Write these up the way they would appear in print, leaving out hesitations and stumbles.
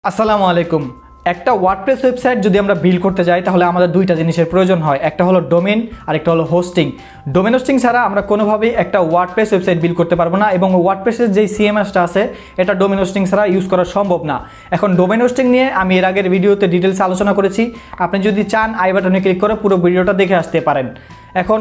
আসসালামু আলাইকুম। একটা ওয়ার্ডপ্রেস ওয়েবসাইট যদি আমরা বিল্ড করতে যাই তাহলে আমাদের দুইটা জিনিসের প্রয়োজন হয়, একটা হলো ডোমেন আর একটা হলো হোস্টিং। ডোমেন হোস্টিং ছাড়া আমরা কোনোভাবেই একটা ওয়ার্ডপ্রেস ওয়েবসাইট বিল্ড করতে পারবো না, এবং ওয়ার্ডপ্রেসের যেই সিএমএসটা আছে এটা ডোমেন হোস্টিং ছাড়া ইউজ করা সম্ভব না। এখন ডোমেন হোস্টিং নিয়ে আমি এর আগের ভিডিওতে ডিটেলস আলোচনা করেছি, আপনি যদি চান আই বাটনে ক্লিক করে পুরো ভিডিওটা দেখে আসতে পারেন। এখন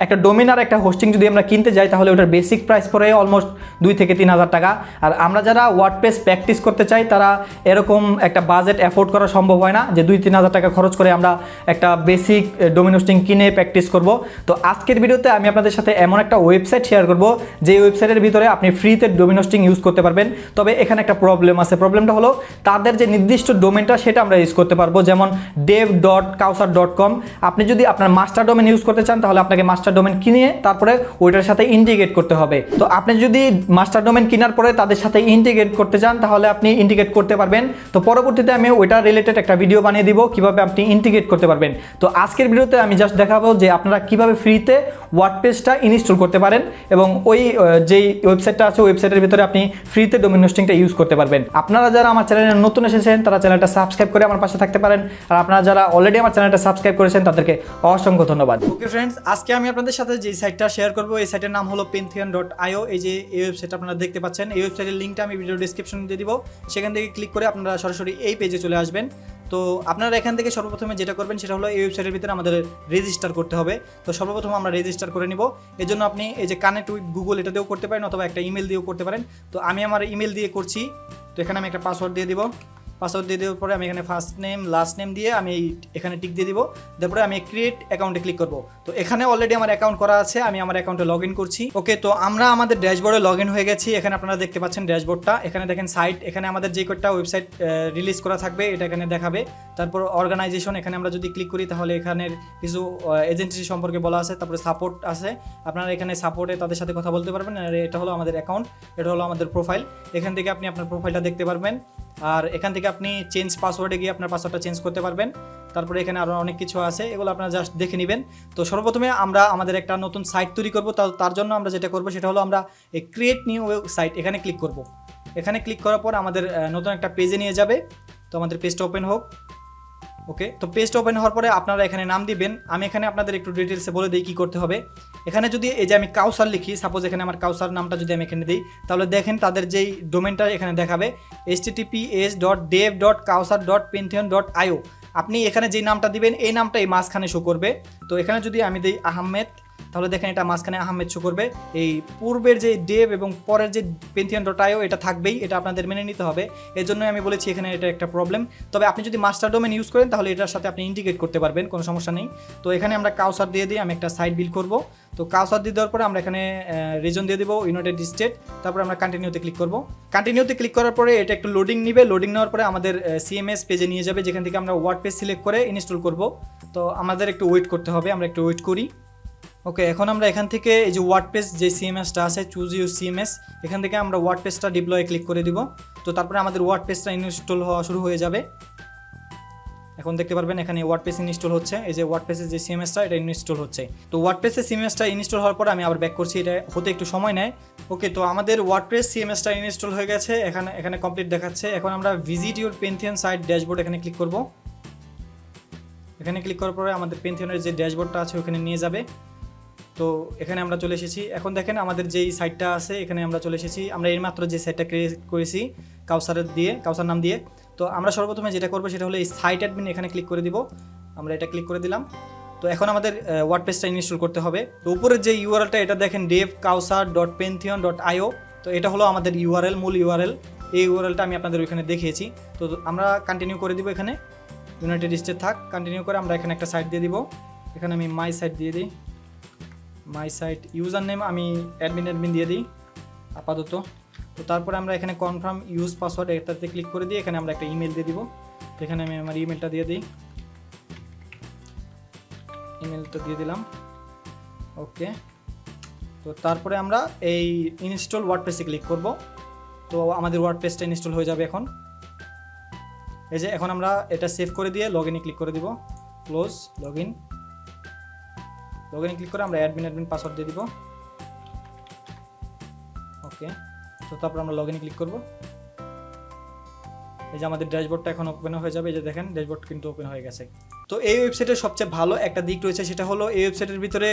একটা ডোমেন আর একটা হোস্টিং যদি আমরা কিনতে যাই তাহলে ওটার বেসিক প্রাইস পড়ে অলমোস্ট 2 থেকে 3 হাজার টাকা। আর আমরা যারা ওয়ার্ডপ্রেস প্র্যাকটিস করতে চাই তারা এরকম একটা বাজেট অ্যাফোর্ড করা সম্ভব হয় না যে 2-3 হাজার টাকা খরচ করে আমরা একটা বেসিক ডোমেন হোস্টিং কিনে প্র্যাকটিস করব। তো আজকের ভিডিওতে আমি আপনাদের সাথে এমন একটা ওয়েবসাইট শেয়ার করব যে ওয়েবসাইটের ভিতরে আপনি ফ্রিতে ডোমেন হোস্টিং ইউজ করতে পারবেন। তবে এখানে একটা প্রবলেম আছে, প্রবলেমটা হলো তাদের যে নির্দিষ্ট ডোমেনটা সেটা আমরা ইউজ করতে পারবো, যেমন dev.kausar.com। আপনি যদি আপনার মাস্টার ডোমেন ইউজ করতে চান তাহলে আপনাকে মাস্টার ডোমেন কিনে তারপরে ওইটার সাথে ইন্টিগ্রেট করতে হবে। তো আপনি যদি মাস্টার ডোমেন কেনার পরে তাদের সাথে ইন্টিগ্রেট করতে চান তাহলে আপনি ইন্টিগ্রেট করতে পারবেন। তো পরবর্তীতে আমি ওইটা রিলেটেড একটা ভিডিও বানিয়ে দিব কিভাবে আপনি ইন্টিগ্রেট করতে পারবেন। তো আজকের ভিডিওতে আমি জাস্ট দেখাবো যে আপনারা কিভাবে ফ্রিতে ওয়ার্ডপ্রেসটা ইনস্টল করতে পারেন এবং ওই যেই ওয়েবসাইটটা আছে ওয়েবসাইটের ভিতরে আপনি ফ্রিতে ডোমেন হোস্টিংটা ইউজ করতে পারবেন। আপনারা যারা আমার চ্যানেলে নতুন এসেছেন তারা চ্যানেলটা সাবস্ক্রাইব করে আমার পাশে থাকতে পারেন, আর আপনারা যারা অলরেডি আমার চ্যানেলটা সাবস্ক্রাইব করেছেন তাদেরকে অসংখ্য ধন্যবাদ। ওকে ফ্রেন্ডস, আজকে আমি আপনাদের সাথে যে সাইটটা শেয়ার করব এই সাইটের নাম হলো pantheon.io। এই যে এই ওয়েবসাইটটা আপনারা দেখতে পাচ্ছেন, এই ওয়েবসাইটের লিঙ্কটা আমি ভিডিও ডেসক্রিপশনে দিয়ে দিব, সেখান থেকে ক্লিক করে আপনারা সরাসরি এই পেজে চলে আসবেন। তো আপনারা এখান থেকে সর্বপ্রথমে যেটা করবেন সেটা হলো এই ওয়েবসাইটের ভিতরে আমাদের রেজিস্টার করতে হবে। তো সর্বপ্রথম আমরা রেজিস্টার করে নিব। এর জন্য আপনি এই যে কানেক্ট উইথ গুগল এটা দিয়েও করতে পারেন অথবা একটা ইমেল দিয়েও করতে পারেন। তো আমি আমার ইমেল দিয়ে করছি। তো এখানে আমি একটা পাসওয়ার্ড দিয়ে দিব। পাসওয়ার্ড দিয়ে দেওয়ার পরে আমি এখানে ফার্স্ট নেম লাস্ট নেম দিয়ে আমি এখানে টিক দিয়ে দিব। তারপরে আমি ক্রিয়েট অ্যাকাউন্টে ক্লিক করব। তো এখানে অলরেডি আমার অ্যাকাউন্ট করা আছে, আমি আমার অ্যাকাউন্টে লগ ইন করছি। ওকে, তো আমরা আমাদের ড্যাশবোর্ডে লগ ইন হয়ে গেছি। এখানে আপনারা দেখতে পাচ্ছেন ড্যাশবোর্ডটা, এখানে দেখেন সাইট, এখানে আমাদের যে কয়েকটা ওয়েবসাইট রিলিজ করা থাকবে এটা এখানে দেখাবে। তারপর অর্গানাইজেশন, এখানে আমরা যদি ক্লিক করি তাহলে এখানের কিছু এজেন্সি সম্পর্কে বলা আছে। তারপরে সাপোর্ট আছে, আপনারা এখানে সাপোর্টে তাদের সাথে কথা বলতে পারবেন। আর এটা হলো আমাদের অ্যাকাউন্ট, এটা হলো আমাদের প্রোফাইল। এখান থেকে আপনি আপনার প্রোফাইলটা দেখতে পারবেন, আর এখান থেকে আপনি চেঞ্জ পাসওয়ার্ডে গিয়ে আপনার পাসওয়ার্ডটা চেঞ্জ করতে পারবেন। তারপরে এখানে আরও অনেক কিছু আছে, এগুলো আপনারা জাস্ট দেখে নেবেন। তো সর্বপ্রথমে আমরা আমাদের একটা নতুন সাইট তৈরি করব। তার জন্য আমরা যেটা করব সেটা হলো আমরা এই ক্রিয়েট নিউ সাইট এখানে ক্লিক করব। এখানে ক্লিক করার পর আমাদের নতুন একটা পেজে নিয়ে যাবে। তো আমাদের পেজটা ওপেন হোক। ওকে, তো পেজটা ওপেন হওয়ার পরে আপনারা এখানে নাম দিবেন। আমি এখানে আপনাদের একটু ডিটেলসে বলে দিই কী করতে হবে। এখানে যদি এই যে আমি কাউসার লিখি, সাপোজ এখানে আমার কাউসার নামটা যদি আমি এখানে দিই তাহলে দেখেন তাদের যেই ডোমেনটা এখানে দেখাবে https.dev.kausar.pantheon.io। আপনি এখানে যেই নামটা দিবেন এই নামটা এই মাঝখানে শো করবে। তো এখানে যদি আমি দিই আহমেদ তাহলে দেখেন এটা মাঝখানে আহমেদ শো করবে। এই পূর্বের যে ডেভ এবং পরের যে pantheon.io এটা থাকবেই, এটা আপনাদের মেনে নিতে হবে। এর জন্যই আমি বলেছি এখানে এটা একটা প্রবলেম। তবে আপনি যদি মাস্টার ডোমেন ইউজ করেন তাহলে এটার সাথে আপনি ইন্টিগ্রেট করতে পারবেন, কোনো সমস্যা নেই। তো এখানে আমরা কাউসার দিয়ে দিই, আমি একটা সাইট বিল্ড করব। তো কাউসার দিয়ে দেওয়ার পরে আমরা এখানে রিজন দিয়ে দিব ইউনাইটেড স্টেট। তারপরে আমরা কন্টিনিউতে ক্লিক করব। কন্টিনিউতে ক্লিক করার পরে এটা একটু লোডিং নিবে। লোডিং নেওয়ার পরে আমাদের সিএমএস পেজে নিয়ে যাবে, যেখান থেকে আমরা ওয়ার্ডপ্রেস সিলেক্ট করে ইনস্টল করব। তো আমাদের একটু ওয়েট করতে হবে, আমরা একটু ওয়েট করি। ওকে, এখন আমরা এখান থেকে এই যে ওয়ার্ডপ্রেস যে সিএমএসটা আছে চুজ ইউর সিএমএস, এখান থেকে আমরা ওয়ার্ডপ্রেসটা ডিপ্লয়ে ক্লিক করে দিব। তো তারপরে আমাদের ওয়ার্ডপ্রেসটা ইনস্টল হওয়া শুরু হয়ে যাবে। এখন দেখতে পারবেন এখানে ওয়ার্ডপ্রেস ইনস্টল হচ্ছে, এই যে ওয়ার্ডপ্রেসের যে সিএমএসটা এটা ইনস্টল হচ্ছে। তো ওয়ার্ডপ্রেসের সিএমএসটা ইনস্টল হওয়ার পর আমি আবার ব্যাক করছি, এটা হতে একটু সময় নেয়। ওকে, তো আমাদের ওয়ার্ডপ্রেস সিএমএসটা ইনস্টল হয়ে গেছে, এখানে কমপ্লিট দেখাচ্ছে। এখন আমরা ভিজিট ইউর পেনথিয়ন সাইট ড্যাশবোর্ড এখানে ক্লিক করব। এখানে ক্লিক করার পরে আমাদের পেনথিয়নের যে ড্যাশবোর্ডটা আছে ওখানে নিয়ে যাবে। তো এখানে আমরা চলে এসেছি। এখন দেখেন আমাদের যেই সাইটটা আছে এখানে আমরা চলে এসেছি। আমরা এইমাত্র যে সাইটটা ক্রিয়েট করেছি কাউসার নাম দিয়ে। তো আমরা সর্বপ্রথমে যেটা করবো সেটা হলো এই সাইট অ্যাডমিন এখানে ক্লিক করে দিব। আমরা এটা ক্লিক করে দিলাম। তো এখন আমাদের ওয়ার্ডপ্রেসটা ইনস্টল করতে হবে। তো উপরের যে ইউআরএলটা এটা দেখেন dev.kausar.pantheon.io। তো এটা হলো আমাদের ইউআরএল, মূল ইউআরএল। এই ইউআরএলটা আমি আপনাদের ওইখানে দেখিয়েছি। তো আমরা কন্টিনিউ করে দিব, এখানে ইউনাইটেড স্টেট থাক। কন্টিনিউ করে আমরা এখানে একটা সাইট দিয়ে দিব। এখানে আমি মাই সাইট দিয়ে দিই, মাই সাইট। ইউজার নেম আমি অ্যাডমিন দিয়ে দিই আপাতত। তো তারপরে আমরা এখানে কনফার্ম ইউজ পাসওয়ার্ড এটাতে ক্লিক করে দিই। এখানে আমরা একটা ইমেল দিয়ে দিব। তো এখানে আমি আমার ইমেলটা দিয়ে দিই, ইমেলটা দিয়ে দিলাম। ওকে, তো তারপরে আমরা এই ইনস্টল ওয়ার্ডপ্রেসে ক্লিক করব। তো আমাদের ওয়ার্ডপ্রেসটা ইনস্টল হয়ে যাবে। এখন এই যে এখন আমরা এটা সেভ করে দিয়ে লগ ইনে ক্লিক করে দিব। ক্লোজ, লগ ইন ক্লিক করে আমরা অ্যাডমিন পাসওয়ার্ড দিয়ে দিব। ওকে, তো তারপর আমরা লগ ইনে ক্লিক করব। এই যে আমাদের ড্যাশবোর্ডটা এখন ওপেন হয়ে যাবে, এই যে দেখেন ড্যাশবোর্ড কিন্তু ওপেন হয়ে গেছে। তো এই ওয়েবসাইটের সবচেয়ে ভালো একটা দিক রয়েছে, সেটা হলো এই ওয়েবসাইটের ভিতরে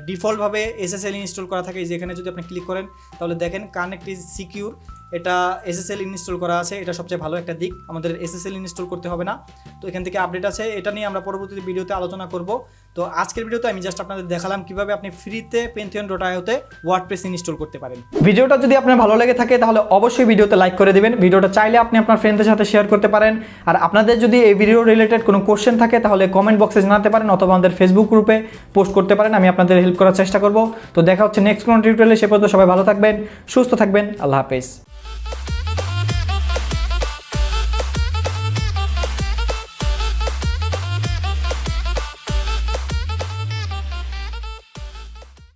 ডিফল্টভাবে এসএসএল ইনস্টল করা থাকে। যেখানে যদি আপনি ক্লিক করেন তাহলে দেখেন কানেক্ট ইজ সিকিউর, এটা এসএসএল ইনস্টল করা আছে। এটা সবচেয়ে ভালো একটা দিক, আমাদের এসএসএল ইনস্টল করতে হবে না। তো এখান থেকে আপডেট আছে, এটা নিয়ে আমরা পরবর্তী ভিডিওতে আলোচনা করব। তো আজকের ভিডিওতে আমি জাস্ট আপনাদের দেখালাম কিভাবে আপনি ফ্রিতে Pantheon.io তে ওয়ার্ডপ্রেস ইনস্টল করতে পারেন। ভিডিওটা যদি আপনার ভালো লেগে থাকে তাহলে অবশ্যই ভিডিওতে লাইক করে দিবেন। ভিডিওটা চাইলে আপনি আপনার ফ্রেন্ডদের সাথে শেয়ার করতে পারেন। আর আপনাদের যদি এই ভিডিও রিলেটেড কোনো কোশ্চেন থাকে তাহলে কমেন্ট বক্সে জানাতে পারেন, অথবা আমাদের ফেসবুক গ্রুপে পোস্ট করতে পারেন, আমি আপনাদের হেল্প করার চেষ্টা করব। তো দেখা হচ্ছে নেক্সট কোনো টিউটোরিয়ালে, সে পর্যন্ত সবাই ভালো থাকবেন, সুস্থ থাকবেন, আল্লাহ হাফেজ।